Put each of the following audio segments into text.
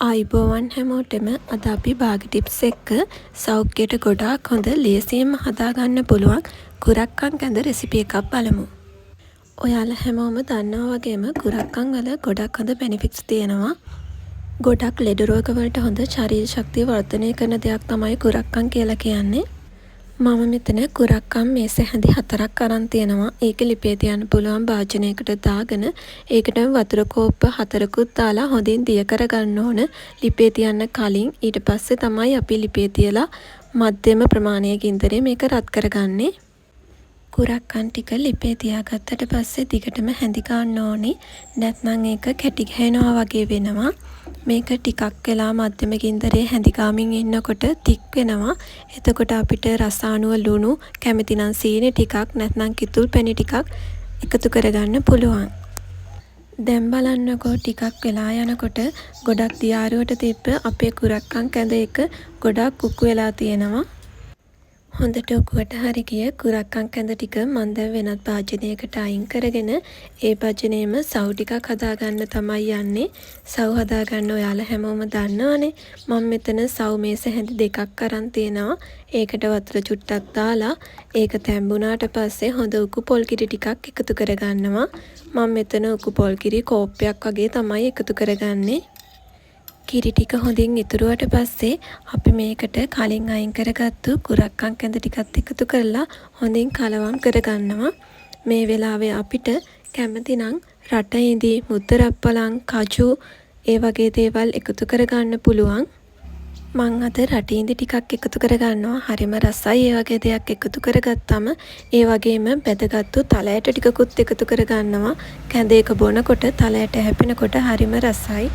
ආයුබෝවන් හැමෝටම අද අපි බාග ටිප්ස් එක්ක සෞඛ්‍යයට ගොඩාක් හොඳ ලේසියෙන්ම හදාගන්න පුළුවන් කුරක්කන් කැඳ රෙසිපි එකක් බලමු. ඔයාලා හැමෝම දන්නවා වගේම කුරක්කන් වල ගොඩක් හොඳ බෙනිෆිට්ස් තියෙනවා. ගොඩක් ලෙඩ රෝග වලට හොඳ ශරීර ශක්තිය වර්ධනය කරන දෙයක් තමයි කුරක්කන් කියලා කියන්නේ. මම මෙතන කුරක්කන් මේස හැඳි 4ක් අරන් තියෙනවා. ඒක ලිපේ තියන්න පුළුවන් භාජනයකට දාගෙන ඒකට වතුර කෝප්ප 4කුත් දාලා හොඳින් දිය කරගන්න ඕන. ලිපේ තියන්න කලින් ඊට පස්සේ තමයි අපි ලිපේ තියලා මධ්‍යම ප්‍රමාණයේ ගින්දරේ මේක රත් කරගන්නේ. කුරක්කන් ටික ලිපේ තියාගත්තට පස්සේ දිගටම හැඳි ගන්න ඕනේ. නැත්නම් ඒක කැටි ගහනවා වගේ වෙනවා. මේක ටිකක් වෙලා මධ්‍යම ගින්දරේ හැඳි ගාමින් ඉන්නකොට තික් වෙනවා. එතකොට අපිට රසායනුව ලුණු කැමති නම් සීනි ටිකක් නැත්නම් කිතුල් පැණි ටිකක් එකතු කරගන්න පුළුවන්. දැන් බලන්නකෝ ටිකක් වෙලා යනකොට ගොඩක් දියාරුවට තිබ්බ අපේ කුරක්කන් කැඳ එක ගොඩක් උක්කු වෙලා තියෙනවා. හොඳට උකුවට හරි ගිය කුරක්කන් කැඳ ටික මම දැන් වෙනත් භාජනයකට අයින් කරගෙන ඒ භාජනයේම සව් ටිකක් හදාගන්න තමයි යන්නේ. සව් හදාගන්න ඔයාලා හැමෝම දන්නවනේ. මම මෙතන සව් මේස හැඳි 2ක් අරන් තියෙනවා. ඒකට වතුර චුට්ටක් දාලා ඒක තැඹුණාට පස්සේ හොඳ උකු පොල් කිරි ටිකක් එකතු කරගන්නවා. මම මෙතන උකු පොල් කිරි කෝප්පයක් වගේ තමයි එකතු කරගන්නේ. කිරි ටික හොඳින් ඉතුරුවට පස්සේ අපි මේකට කලින් අයින් කරගත්තු කුරක්කන් කැඳ ටිකත් එකතු කරලා හොඳින් කලවම් කරගන්නවා. මේ වෙලාවේ අපිට කැමති නම් රට ඉඳි මුද්දරප්පලන් කජු ඒ වගේ දේවල් එකතු කරගන්න පුළුවන්. මං අද රට ඉඳි ටිකක් එකතු කරගන්නවා. හරිම රසයි. ඒ වගේ දෙයක් එකතු කරගත්තම ඒ වගේම බෙදගත්තු තලයට ටිකකුත් එකතු කරගන්නවා. කැඳ එක බොනකොට තලයට හැපෙනකොට හරිම රසයි.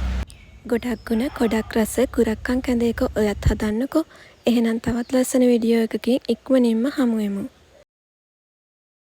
ගොඩක් ගුණ ගොඩක් රස කුරක්කන් කැඳ එක ඔයත් හදන්නකෝ. එහෙනම් තවත් ලස්සන වීඩියෝ එකකින් ඉක්මනින්ම හමු වෙමු.